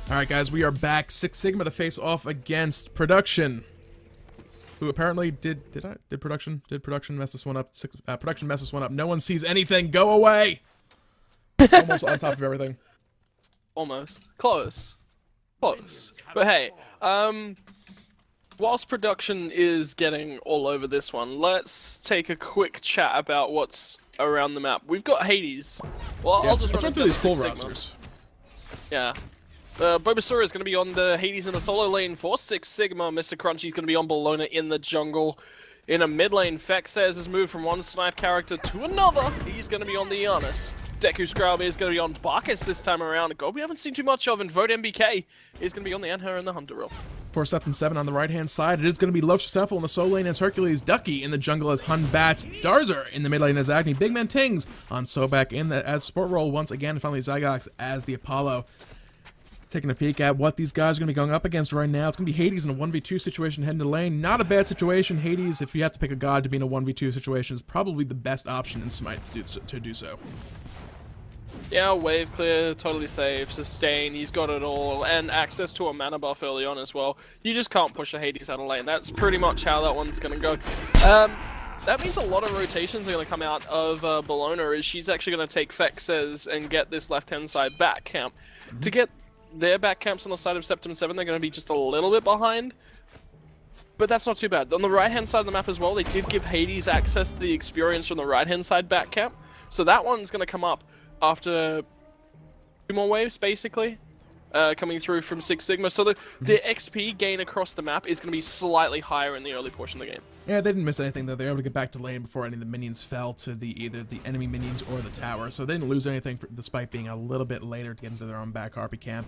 Alright guys, we are back. Six Sigma to face off against Production. Who apparently did production mess this one up? Production mess this one up. No one sees anything. Go away! Almost on top of everything. Almost. Close. Close. But hey, whilst Production is getting all over this one, let's take a quick chat about what's around the map. We've got Hades. Well, Yeah, I'll just let's run through these full rosters. Yeah. Bulbasaur is going to be on the Hades in the solo lane for 6 Sigma. Mr. Crunchy's going to be on Bellona in the jungle. In a mid lane, Fexes has moved from one snipe character to another. He's going to be on the Janus. Deku Scrub is going to be on Bacchus this time around. A god we haven't seen too much of, and Vote MBK is going to be on the Anhur and the Hunter role. For Septem 7 on the right-hand side, it is going to be Locephal in the solo lane as Hercules, Ducky in the jungle as Hun Batz, Darzer in the mid lane as Agni, Big Man Tings on Sobek as support role once again, finally Zygox as the Apollo. Taking a peek at what these guys are going to be going up against right now. It's going to be Hades in a 1v2 situation heading to lane. Not a bad situation. Hades, if you have to pick a god to be in a 1v2 situation, is probably the best option in Smite to do so. Yeah, wave clear, totally safe, sustain, he's got it all, and access to a mana buff early on as well. You just can't push a Hades out of lane. That's pretty much how that one's going to go. That means a lot of rotations are going to come out of Bellona, as she's actually going to take Fexes and get this left-hand side back camp. To get their back camps on the side of Septem 7, they're going to be just a little bit behind. But that's not too bad. On the right-hand side of the map as well, they did give Hades access to the experience from the right-hand side back camp. So that one's going to come up after 2 more waves, basically, coming through from 6 Sigma. So the XP gain across the map is going to be slightly higher in the early portion of the game. Yeah, they didn't miss anything, though. They were able to get back to lane before any of the minions fell to either the enemy minions or the tower. So they didn't lose anything despite being a little bit later to get into their own back Harpy camp.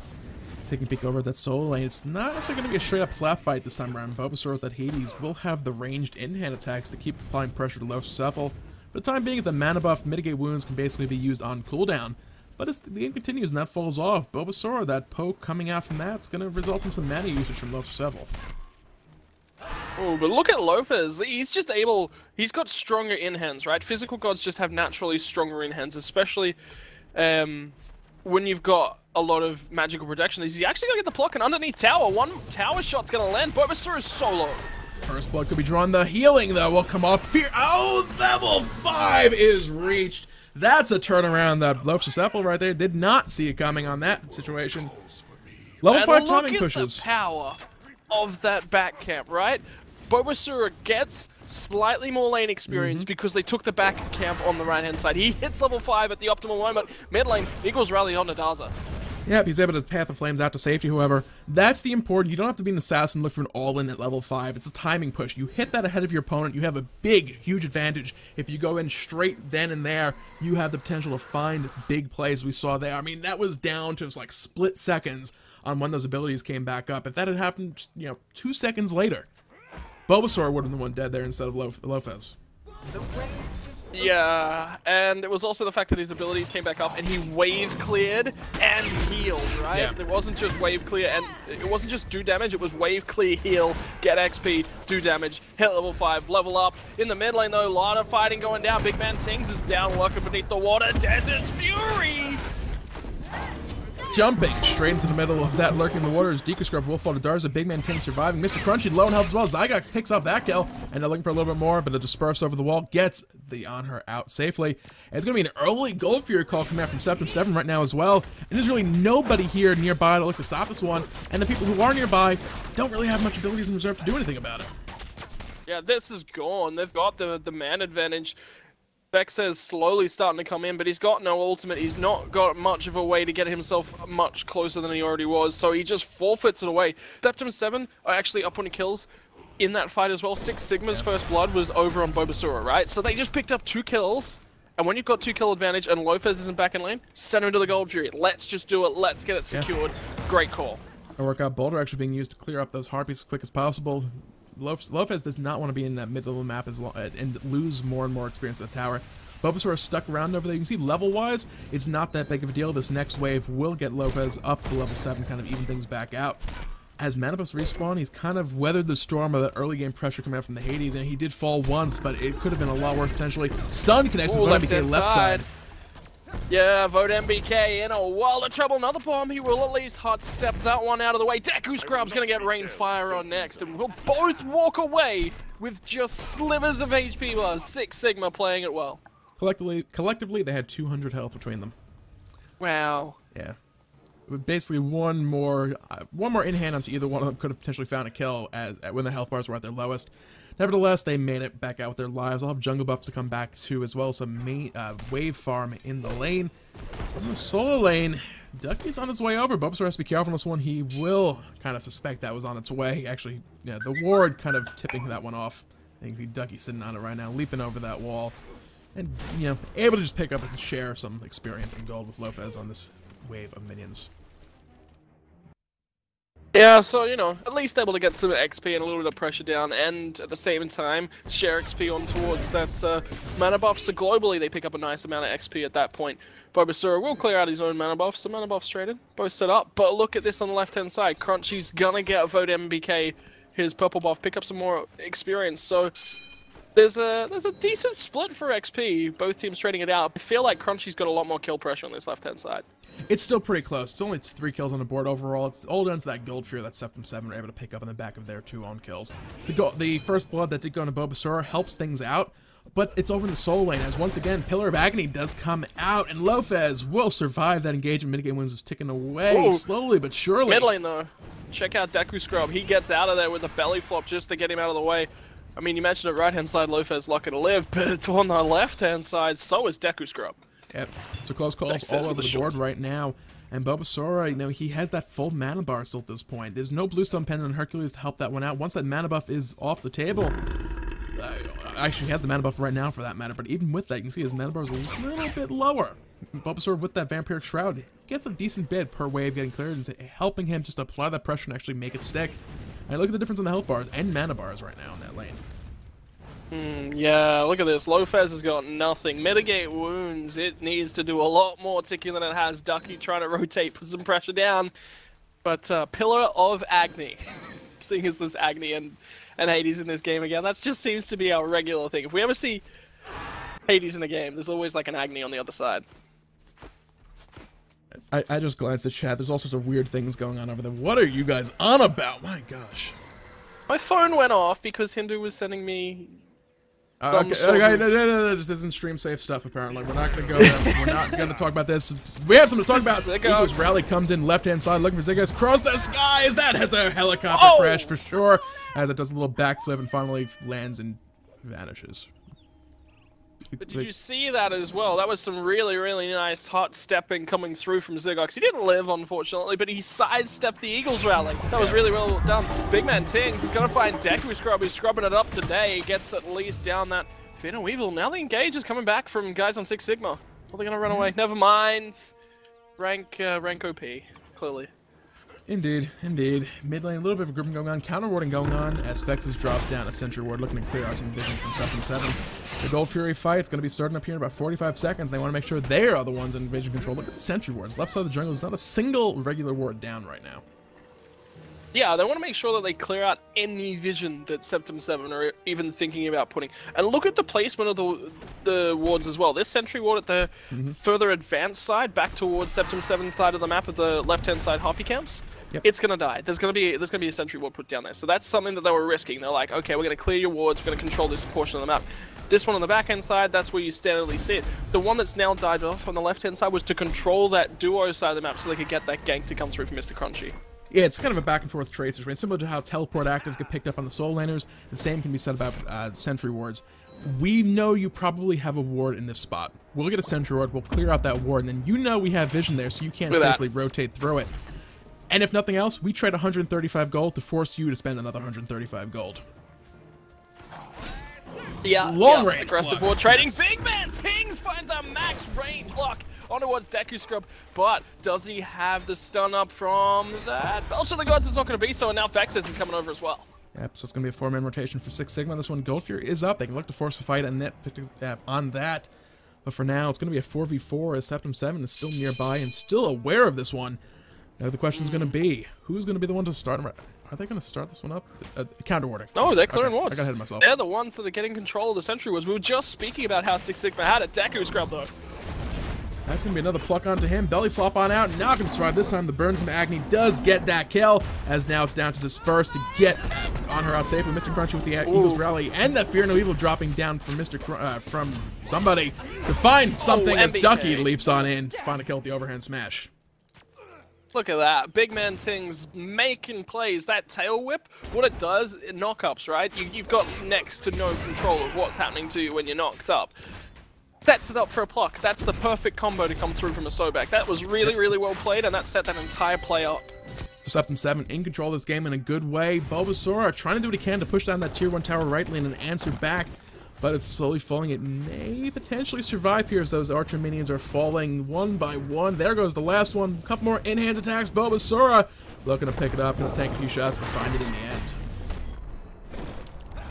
Taking a peek over at that solo lane, it's not necessarily going to be a straight-up slap fight this time around. Bulbasaur with that Hades will have the ranged in-hand attacks to keep applying pressure to Locephal. For the time being, the mana buff, mitigate wounds, can basically be used on cooldown. But as the game continues and that falls off, Bulbasaur, that poke coming out from that's going to result in some mana usage from Locephal. Oh, but look at Lopez. He's just able... He's got stronger in-hands, right? Physical gods just have naturally stronger in-hands, especially when you've got a lot of magical protection. He's actually going to get the block, and underneath tower, one tower shot's going to land. Bulbasaur is solo. First blood could be drawn. The healing, though, will come off. Fear. Oh, level 5 is reached. That's a turnaround that Locephal right there did not see it coming on that situation. Level 5 timing pushes. Look at the power of that back camp, right? Bulbasaur gets slightly more lane experience because they took the back camp on the right-hand side. He hits level 5 at the optimal moment. Mid lane equals rally on Darzer. Yep, he's able to Path of Flames out to safety, however. That's the important. You don't have to be an assassin and look for an all-in at level 5. It's a timing push. You hit that ahead of your opponent, you have a big, huge advantage. If you go in straight then and there, you have the potential to find big plays we saw there. I mean, that was down to like split seconds on when those abilities came back up. If that had happened, 2 seconds later, Bulbasaur would have been the one dead there instead of Lopez. Yeah, and it was also the fact that his abilities came back up and he wave cleared and healed, right? Yeah. It wasn't just wave clear and it wasn't just do damage, it was wave clear, heal, get XP, do damage, hit level 5, level up. In the mid lane though, a lot of fighting going down. Big Man Tings is down, lurking beneath the water. Desert's Fury! Jumping straight into the middle of that lurking in the water is Deku Scrub, will fall to Darza, Big Man 10 surviving. Mr. Crunchy low in health as well. Zygox picks up that kill, and they're looking for a little bit more, but a disperse over the wall gets the Anhur out safely. And it's going to be an early Gold Fury call coming out from Septem 7 right now as well. And there's really nobody here nearby to look to stop this one, and the people who are nearby don't really have much abilities in reserve to do anything about it. Yeah, this is gone. They've got the man advantage. Vex's slowly starting to come in, but he's got no ultimate. He's not got much of a way to get himself much closer than he already was, so he just forfeits it away. Septem 7 are actually up on kills in that fight as well. 6 Sigma's first blood was over on Bulbasaur, right? So they just picked up 2 kills, and when you've got 2 kill advantage and Lopez isn't back in lane, send him to the Gold Fury. Let's just do it. Let's get it secured. Yeah. Great call. A workout boulder actually being used to clear up those harpies as quick as possible. Lopez does not want to be in that mid-level map and lose more and more experience at the tower. Bulbasaur is stuck around over there. You can see level-wise, it's not that big of a deal. This next wave will get Lopez up to level 7, kind of even things back out. As mana buffs respawn, he's kind of weathered the storm of the early game pressure coming out from the Hades, and he did fall once, but it could have been a lot worse potentially. Stun connection with MBK left side. Yeah, vote MBK in a world of trouble. Another bomb. He will at least hot step that one out of the way. Deku Scrub's gonna get rain fire on next, and we'll both walk away with just slivers of HP bars. Six Sigma playing it well. Collectively, they had 200 health between them. Wow. Yeah. Basically, one more in hand onto either one of them could have potentially found a kill when their health bars were at their lowest. Nevertheless, they made it back out with their lives. I'll have jungle buffs to come back too, as well as some wave farm in the lane. In the solo lane, Ducky's on his way over. Bulbasaur has to be careful on this one. He will kind of suspect that was on its way. Actually, yeah, the ward kind of tipping that one off. I think Ducky's sitting on it right now, leaping over that wall. And, you know, able to just pick up and share some experience and gold with Lopez on this wave of minions. Yeah, so, you know, at least able to get some XP and a little bit of pressure down, and at the same time, share XP on towards that mana buff. So globally, they pick up a nice amount of XP at that point. Bulbasaur will clear out his own mana buffs. So mana buffs traded, both set up. But look at this on the left-hand side. Crunchy's gonna get a vote MBK, his purple buff, pick up some more experience. So there's a decent split for XP, both teams trading it out. I feel like Crunchy's got a lot more kill pressure on this left-hand side. It's still pretty close. It's only 3 kills on the board overall. It's all down to that gold fear that Septem 7 were able to pick up on the back of their 2 own kills. The first blood that did go into Bulbasaur helps things out, but it's over in the solo lane as once again Pillar of Agni does come out, and Lopez will survive that engagement. Mid-game wins is ticking away slowly but surely. Mid lane though, check out Deku Scrub. He gets out of there with a belly flop just to get him out of the way. I mean, you mentioned it, right-hand side, Lopez lucky to live, but it's on the left-hand side, so is Deku Scrub. Yep, so close calls all over the board right now. And Bulbasaur, you know, he has that full mana bar still at this point. There's no Bluestone Pendant on Hercules to help that one out. Once that mana buff is off the table, actually he has the mana buff right now for that matter, but even with that, you can see his mana bar is a little bit lower. Bulbasaur with that Vampiric Shroud gets a decent bit per wave getting cleared, and helping him just apply that pressure and actually make it stick. And look at the difference in the health bars and mana bars right now in that lane. Yeah, look at this. Lopez has got nothing. Mitigate wounds. It needs to do a lot more ticking than it has. Ducky trying to rotate, put some pressure down. But Pillar of Agni. Seeing as there's Agni and Hades in this game again, that just seems to be our regular thing. If we ever see Hades in a game, there's always like an Agni on the other side. I just glanced at chat. There's all sorts of weird things going on over there. What are you guys on about? My gosh. My phone went off because Hindu was sending me... Okay, no, this isn't stream safe stuff apparently. We're not going to go there. We're not going to talk about this. We have something to talk about. Eagles Rally comes in left-hand side looking for Ziggas. Cross the skies! That has a helicopter crash for sure. As it does a little backflip and finally lands and vanishes. But did you see that as well? That was some really, really nice hot stepping coming through from Ziggox. He didn't live, unfortunately, but he sidestepped the Eagles rally. That was really well done. Big man Tings is going to find Deku Scrub, who's scrubbing it up today. Gets at least down that Fin and Weevil. Now the engage is coming back from guys on 6 Sigma. Are they going to run away? Never mind. Rank OP, clearly. Indeed, indeed. Mid lane, a little bit of a grouping going on, counter warding going on as Vex has dropped down a Sentry Ward, looking to clear out some vision from Septem 7. The Gold Fury fight is going to be starting up here in about 45 seconds. They want to make sure they are the ones in vision control. Look at the Sentry Wards. Left side of the jungle is not a single regular ward down right now. Yeah, they want to make sure that they clear out any vision that Septem 7 are even thinking about putting. And look at the placement of the wards as well. This Sentry Ward at the further advanced side, back towards Septem 7's side of the map at the left-hand side Harpy camps. Yep. It's gonna die. There's gonna be a Sentry Ward put down there. So that's something that they were risking. They're like, okay, we're gonna clear your wards, we're gonna control this portion of the map. This one on the back-end side, that's where you standardly see it. The one that's now died off on the left-hand side was to control that duo side of the map so they could get that gank to come through from Mr. Crunchy. Yeah, it's kind of a back-and-forth trade situation, similar to how teleport actives get picked up on the soul laners. The same can be said about Sentry Wards. We know you probably have a ward in this spot. We'll get a Sentry Ward, we'll clear out that ward, and then you know we have vision there, so you can't safely rotate through it. And if nothing else, we trade 135 gold to force you to spend another 135 gold. Yeah, long range aggressive ward trading. Big man Tings finds a max range lock on towards Deku Scrub, but does he have the stun up from that? Belch of the Gods is not going to be so, and now Vexus is coming over as well. Yep, so it's going to be a 4-man rotation for 6 Sigma. This one, Gold Fury is up. They can look to force a fight on that. But for now, it's going to be a 4v4 as Septem 7 is still nearby and still aware of this one. Now the question's going to be, who's going to be the one to start? Are they going to start this one up? Counter warding. Oh, they're clearing wards. I got ahead of myself. They're the ones that are getting control of the Sentry Wards. We were just speaking about how 6 Sigma had it. Deku Scrub, though. That's going to be another pluck onto him. Belly flop on out. Not going to survive this time. The burn from Agni does get that kill, as now it's down to Disperse to get Anhur out safely. Mr. Crunchy with the Eagles Rally, and that Fear No Evil dropping down from from somebody to find something as Ducky leaps on in to find a kill with the overhand smash. Look at that. Big man Ting's making plays. That tail whip, what it does, knock-ups, right? You've got next to no control of what's happening to you when you're knocked up. Sets it up for a pluck. That's the perfect combo to come through from a Sobek. That was really, really well played, and that set that entire play up. Septem 7 in control of this game in a good way. Bulbasaur trying to do what he can to push down that tier 1 tower right lane and answer back, but it's slowly falling. It may potentially survive here as those Archer minions are falling one by one. There goes the last one. A couple more in-hand attacks. Bulbasaur looking to pick it up. Going to take a few shots, but find it in the end.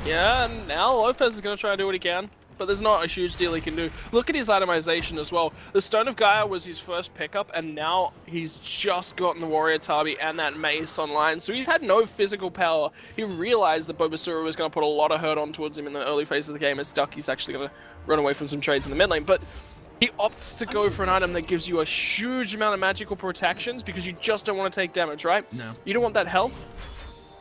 Yeah, and now Lopez is going to try to do what he can, but there's not a huge deal he can do. Look at his itemization as well. The Stone of Gaia was his first pickup, and now he's just gotten the Warrior Tabi and that Mace online, so he's had no physical power. He realized that Bulbasaur was going to put a lot of hurt on towards him in the early phase of the game, as Ducky's actually going to run away from some trades in the mid lane, but he opts to go for an item that gives you a huge amount of magical protections because you just don't want to take damage, right? No. You don't want that health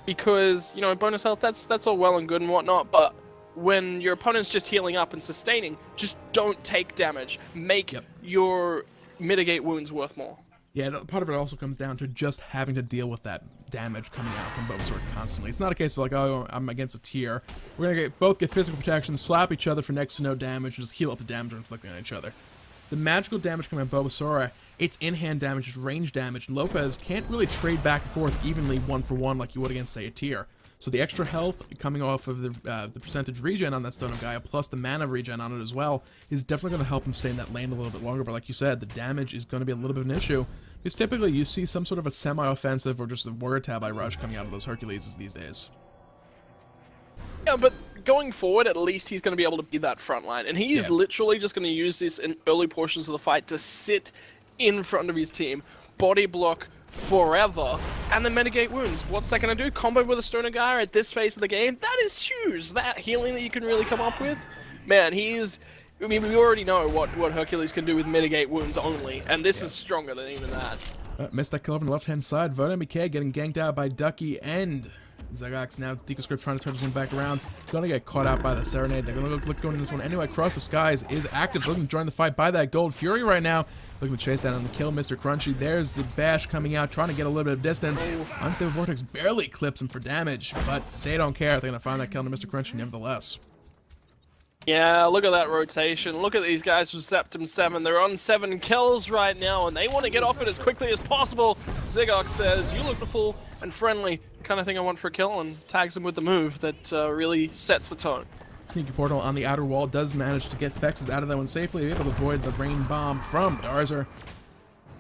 because, you know, bonus health, that's all well and good and whatnot, but when your opponent's just healing up and sustaining, just don't take damage. Make your mitigate wounds worth more. Yeah, part of it also comes down to just having to deal with that damage coming out from Bulbasaur constantly. It's not a case of like, oh, I'm against a tier. We're going to both get physical protection, slap each other for next to no damage, and just heal up the damage we're inflicting on each other. The magical damage coming out of Bulbasaur, it's in-hand damage, it's range damage, and Lopez can't really trade back and forth evenly 1-for-1 like you would against, say, a tier. So the extra health coming off of the percentage regen on that Stone of Gaia, plus the mana regen on it as well, is definitely going to help him stay in that lane a little bit longer. But like you said, the damage is going to be a little bit of an issue, because typically you see some sort of a semi-offensive or just a Warrior Tabi rush coming out of those Hercules these days. Yeah, but going forward, at least he's going to be able to be that front line. And he's literally just going to use this in early portions of the fight to sit in front of his team, body block forever, and then mitigate wounds. What's that going to do? Combo with a Stone of Gaia at this phase of the game? That is huge. That healing that you can really come up with. Man, he's... I mean, we already know what Hercules can do with mitigate wounds only, and this is stronger than even that. Missed that kill over on the left-hand side. Voda McKay getting ganked out by Ducky and Zagax. Now DecoScript trying to turn this one back around. Gonna get caught out by the Serenade. They're gonna look going into this one anyway. Across the Skies is active, looking to join the fight by that Gold Fury right now. Looking to chase down on the kill, Mr. Crunchy. There's the bash coming out, trying to get a little bit of distance. Unstable Vortex barely clips him for damage, but they don't care. They're gonna find that kill to Mr. Crunchy nevertheless. Yeah, look at that rotation. Look at these guys from Septem 7. They're on 7 kills right now, and they want to get off it as quickly as possible. Zigok says, you look full and friendly, the kind of thing I want for a kill, and tags him with the move that really sets the tone. Sneaky Portal on the outer wall does manage to get Fexes out of that one safely, able to avoid the Rain Bomb from Darzer.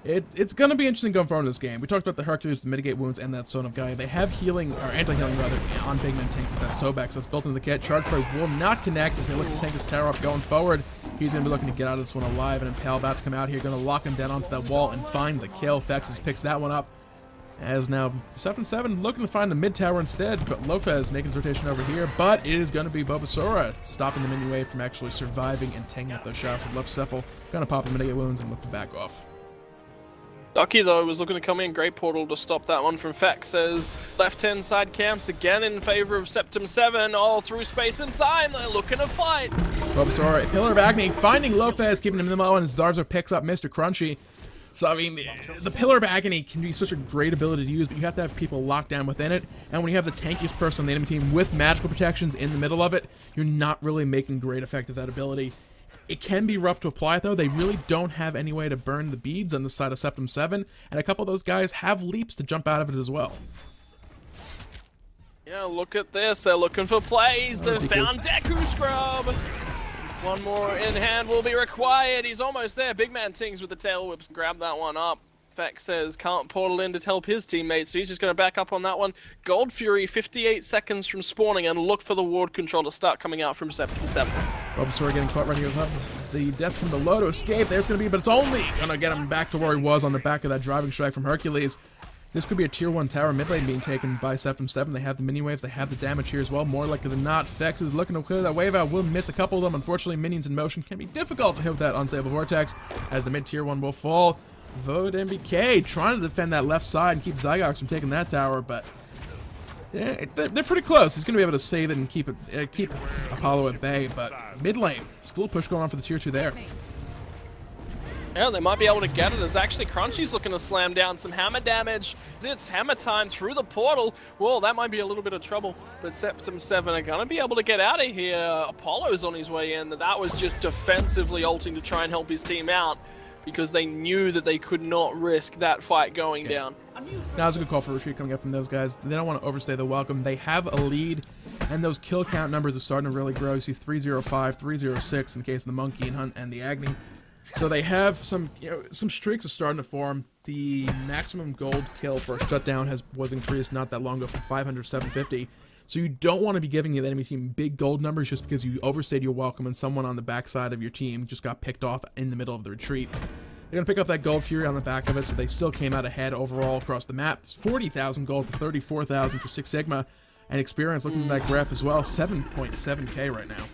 It's going to be interesting going forward in this game. We talked about the Hercules, the mitigate wounds, and that Stone of Gaia. They have healing, or anti-healing rather, on Big Man Tank with that Sobek, so it's built into the kit. Charge Play will not connect as they look to tank this tower up going forward. He's going to be looking to get out of this one alive, and Impale about to come out here, going to lock him down onto that wall and find the kill. Fexes picks that one up. As now, Septem 7 looking to find the mid tower instead, but Lopez making his rotation over here, but it is going to be Bulbasaur stopping the minion wave from actually surviving and tanking up those shots. And left Sepple going to pop the mitigate wounds and look to back off. Ducky, though, was looking to come in. Great portal to stop that one from Fex, as left-hand side camps again in favor of Septem 7, all through space and time. They're looking to fight. Bulbasaur, Pillar of Agni, finding Lopez, keeping him in the low, and Zarza picks up Mr. Crunchy. So, I mean, the Pillar of Agony can be such a great ability to use, but you have to have people locked down within it. And when you have the tankiest person on the enemy team with magical protections in the middle of it, you're not really making great effect of that ability. It can be rough to apply, though. They really don't have any way to burn the beads on the side of Septem 7, and a couple of those guys have leaps to jump out of it as well. Yeah, look at this. They're looking for plays. They found Deku Scrub. One more in hand will be required. He's almost there. Big man Tings with the tail whips. Grab that one up. Fex says can't portal in to help his teammates, so he's just going to back up on that one. Gold Fury, 58 seconds from spawning, and look for the ward control to start coming out from Septem 7. Bulbasaur getting caught right here with the death from below to escape. There's going to be, but it's only going to get him back to where he was on the back of that driving strike from Hercules. This could be a tier 1 tower mid lane being taken by Septem 7. They have the mini waves, they have the damage here as well. More likely than not, Fex is looking to clear that wave out. Will miss a couple of them. Unfortunately, minions in motion can be difficult to hit with that unstable vortex as the mid tier 1 will fall. Vote MBK trying to defend that left side and keep Zygox from taking that tower, but yeah, they're pretty close. He's going to be able to save it and keep Apollo at bay, but mid lane, still a push going on for the tier 2 there. Yeah, they might be able to get it as actually Crunchy's looking to slam down some hammer damage. It's hammer time through the portal. Well, that might be a little bit of trouble, but Septem 7 are going to be able to get out of here. Apollo's on his way in. That was just defensively ulting to try and help his team out because they knew that they could not risk that fight going down. That was a good call for retreat coming up from those guys. They don't want to overstay the welcome. They have a lead, and those kill count numbers are starting to really grow. You see 305, 306 in case of the Monkey and Hunt and the Agni. So they have some, some streaks are starting to form. The maximum gold kill for a shutdown was increased not that long ago from 500 to 750. So you don't want to be giving the enemy team big gold numbers just because you overstayed your welcome and someone on the backside of your team just got picked off in the middle of the retreat. They're going to pick up that gold fury on the back of it, so they still came out ahead overall across the map. 40,000 gold to 34,000 for Six Sigma, and experience looking at that graph as well, 7.7k right now.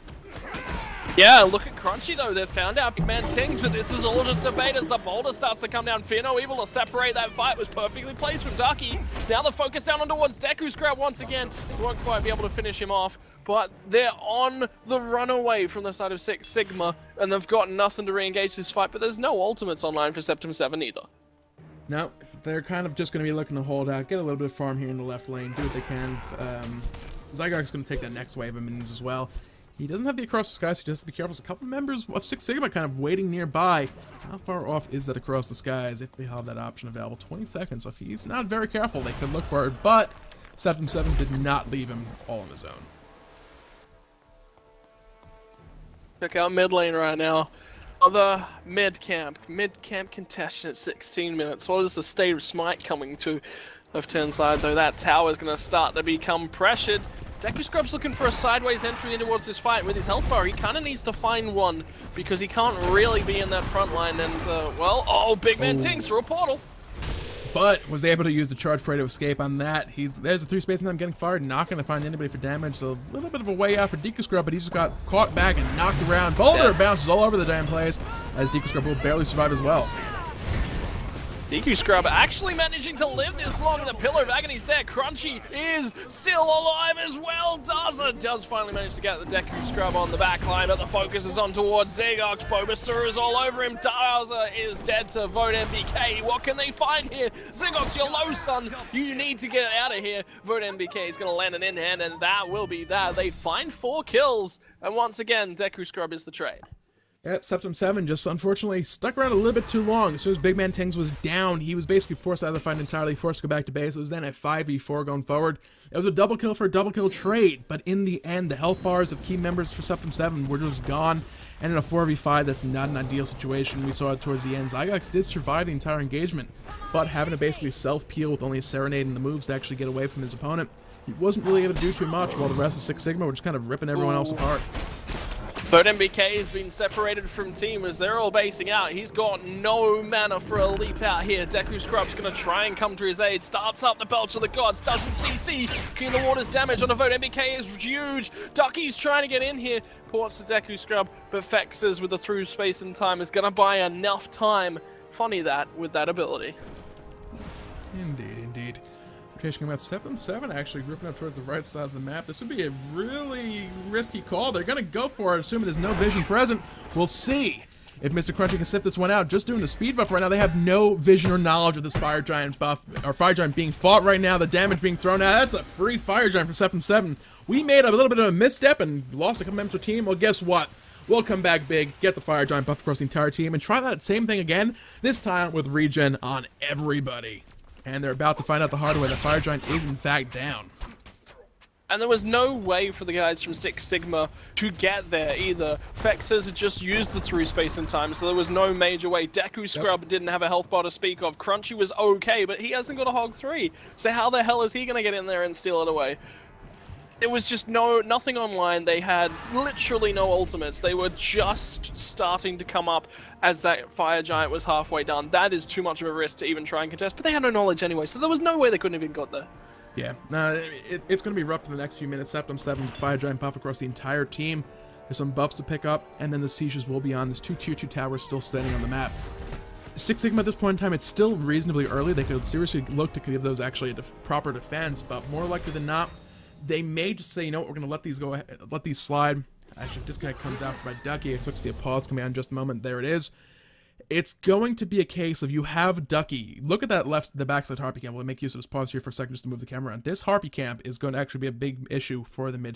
Yeah, look at Crunchy though, they've found out big man Tings, but this is all just a bait as the boulder starts to come down. Fear No Evil to separate that fight was perfectly placed from Ducky. Now the focus down on towards Deku's grab once again. Won't quite be able to finish him off, but they're on the runaway from the side of Six Sigma, and they've got nothing to re-engage this fight, but there's no ultimates online for Septem 7 either. No, they're kind of just going to be looking to hold out, get a little bit of farm here in the left lane, do what they can. Zygar's going to take that next wave of minions as well. He doesn't have the across the sky, so he has to be careful. There's a couple members of Six Sigma kind of waiting nearby. How far off is that across the skies if they have that option available? 20 seconds. So if he's not very careful, they could look for it. But Septem 7 did not leave him all on his own. Check out mid lane right now. Other mid camp contestant at 16 minutes. What is the state of Smite coming to left hand side though? That tower is going to start to become pressured. Deku Scrub's looking for a sideways entry in towards this fight with his health bar. He kind of needs to find one because he can't really be in that front line. And, well, oh, big man Tings through a portal. But was able to use the charge prey to escape on that. There's a 3 space time getting fired, not going to find anybody for damage. So a little bit of a way out for Deku Scrub, but he just got caught back and knocked around. Boulder bounces all over the damn place as Deku Scrub will barely survive as well. Deku Scrub actually managing to live this long, and the Pillar of Agony's there. Crunchy is still alive as well. Does finally manage to get the Deku Scrub on the back line, but the focus is on towards Zygox. Bulbasaur is all over him. Daza is dead to Vote MBK. What can they find here? Zygox, you're low, son. You need to get out of here. Vote MBK is going to land an in-hand, and that will be that. They find 4 kills, and once again, Deku Scrub is the trade. Yep, Septem 7 just unfortunately stuck around a little bit too long. As soon as Big Man Tings was down, he was basically forced out of the fight entirely, forced to go back to base. It was then a 5v4 going forward. It was a double kill for a double kill trade, but in the end, the health bars of key members for Septem 7 were just gone. And in a 4v5, that's not an ideal situation. We saw it towards the end. Zygox did survive the entire engagement, but having to basically self-peel with only a Serenade and the moves to actually get away from his opponent, he wasn't really able to do too much, while the rest of Six Sigma were just kind of ripping everyone else apart. But MBK has been separated from team as they're all basing out. He's got no mana for a leap out here. Deku Scrub's going to try and come to his aid. Starts up the Belch of the Gods. Doesn't CC. King of the Water's damage on the vote. MBK is huge. Ducky's trying to get in here. Ports to Deku Scrub. But Fexes with the through space and time is going to buy enough time. Funny that with that ability. Indeed, indeed. Rotation coming out. Septem 7 actually grouping up towards the right side of the map. This would be a really risky call. They're going to go for it, assuming there's no vision present. We'll see if Mr. Crunchy can sniff this one out. Just doing the speed buff right now. They have no vision or knowledge of this Fire Giant buff, or Fire Giant being fought right now. The damage being thrown out. That's a free Fire Giant for Septem 7. We made a little bit of a misstep and lost a couple members of the team. Well, guess what? We'll come back big, get the Fire Giant buff across the entire team, and try that same thing again, this time with regen on everybody. And they're about to find out the hard way. The Fire Giant is in fact down. And there was no way for the guys from Six Sigma to get there either. Fexes had just used the through space and time, so there was no major way. Deku Scrub didn't have a health bar to speak of. Crunchy was okay, but he hasn't got a Hog 3. So how the hell is he going to get in there and steal it away? there was just nothing online. They had literally no ultimates. They were just starting to come up as that fire giant was halfway done. That is too much of a risk to even try and contest, but they had no knowledge anyway, so there was no way they couldn't have even got there. Yeah, it's going to be rough for the next few minutes. Septem 7 fire giant buff across the entire team. There's some buffs to pick up, and then the sieges will be on. There's 2 tier 2 towers still standing on the map. Six Sigma at this point in time, it's still reasonably early. They could seriously look to give those actually a proper defense, but more likely than not, they may just say, you know what, we're going to let these go ahead, let these slide. Actually, disconnect comes out for my Ducky. I expect to see a pause coming out in just a moment. There it is. It's going to be a case of you have Ducky. Look at that the backside Harpy camp. We'll make use of this pause here for a second just to move the camera around. This Harpy camp is going to actually be a big issue for the mid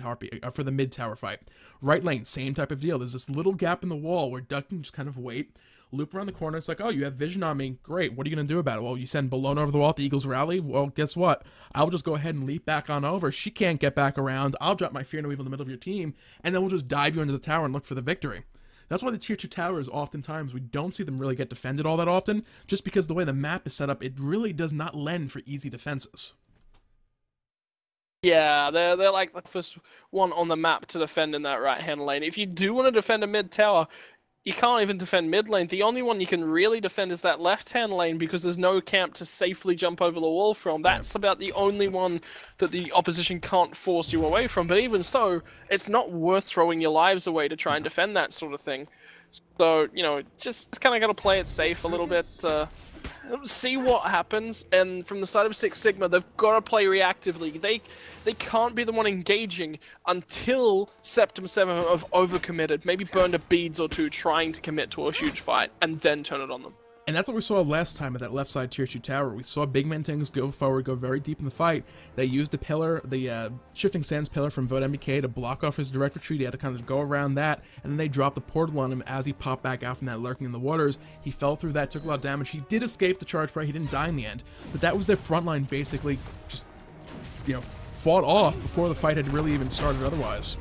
tower fight. Right lane, same type of deal. There's this little gap in the wall where Duck can just kind of wait, loop around the corner. It's like, oh, you have vision on me. Great. What are you going to do about it? Well, you send Bellona over the wall at the Eagles rally. Well, guess what? I'll just go ahead and leap back on over. She can't get back around. I'll drop my Fear No Evil in the middle of your team, and then we'll just dive you into the tower and look for the victory. That's why the tier 2 towers, oftentimes, we don't see them really get defended all that often, just because the way the map is set up, it really does not lend for easy defenses. Yeah, they're like the first one on the map to defend in that right-hand lane. If you do want to defend a mid-tower, you can't even defend mid lane. The only one you can really defend is that left-hand lane because there's no camp to safely jump over the wall from. That's about the only one that the opposition can't force you away from. But even so, it's not worth throwing your lives away to try and defend that sort of thing. So, you know, just kind of got to play it safe a little bit. See what happens, and from the side of Six Sigma, they've got to play reactively. They can't be the one engaging until Septem 7 have overcommitted, maybe burned a beads or two trying to commit to a huge fight, and then turn it on them. And that's what we saw last time at that left side tier 2 tower. We saw big man things go forward, go very deep in the fight. They used the pillar, the Shifting Sands pillar from Vote MBK to block off his direct retreat. He had to kind of go around that, and then they dropped the portal on him as he popped back out from that lurking in the waters. He fell through that, took a lot of damage. He did escape the charge fire. He didn't die in the end, but that was their front line basically just, you know, fought off before the fight had really even started otherwise.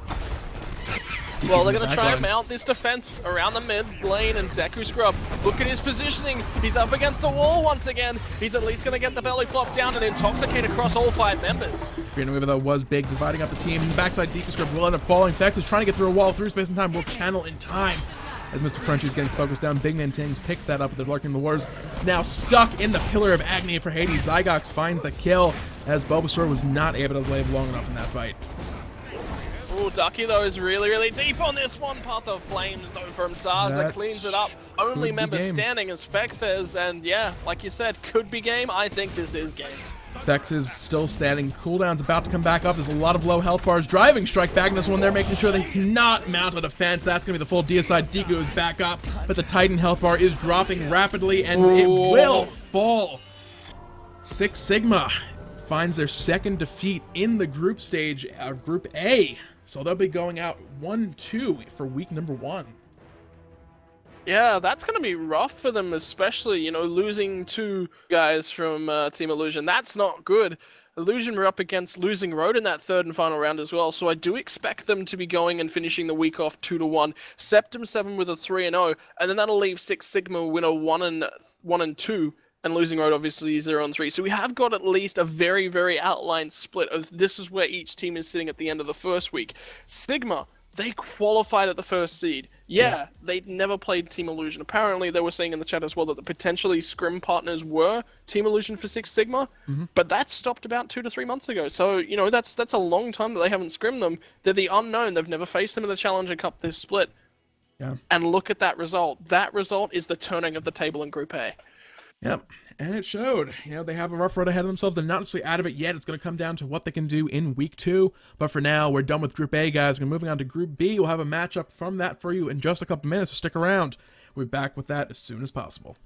Well, they're going to try and mount this defense around the mid lane, and Deku Scrub, look at his positioning. He's up against the wall once again. He's at least going to get the belly flop down and intoxicate across all 5 members. Fear No Evil, though, was big, dividing up the team. Backside Deku Scrub will end up falling. Vex is trying to get through a wall, through space and time, will channel in time. As Mr. Crunchy's getting focused down, Big Man Tings picks that up, but they're lurking in the waters. Now stuck in the pillar of Agni for Hades. Zygox finds the kill, as Bulbasaur was not able to live long enough in that fight. Ooh, Ducky, though, is really deep on this one. Path of Flames, though, from Zaza cleans it up. Only member standing, as Vex says, and yeah, like you said, could be game. I think this is game. Vex is still standing. Cooldown's about to come back up. There's a lot of low health bars. Driving strike back in this one. They're making sure they cannot mount a defense. That's going to be the full deicide. Deku is back up, but the Titan health bar is dropping rapidly, and it will fall. Six Sigma finds their second defeat in the group stage of Group A. So they'll be going out 1-2 for week number 1. Yeah, that's going to be rough for them, especially, you know, losing 2 guys from Team Illusion. That's not good. Illusion were up against Losing Road in that 3rd and final round as well, so I do expect them to be going and finishing the week off 2-1. Septem 7 with a 3-0, and then that'll leave Six Sigma with a 1-2. And Losing Road, obviously, 0-3. So we have got at least a very outlined split of this is where each team is sitting at the end of the first week. Sigma, they qualified at the first seed. Yeah, they'd never played Team Illusion. Apparently, they were saying in the chat as well that the potentially scrim partners were Team Illusion for Six Sigma, but that stopped about 2 to 3 months ago. So, you know, that's a long time that they haven't scrimmed them. They're the unknown. They've never faced them in the Challenger Cup this split. Yeah. And look at that result. That result is the turning of the table in Group A. Yep, and it showed. You know, they have a rough road ahead of themselves. They're not necessarily out of it yet. It's going to come down to what they can do in week 2. But for now, we're done with Group A, guys. We're moving on to Group B. We'll have a matchup from that for you in just a couple minutes, so stick around. We'll be back with that as soon as possible.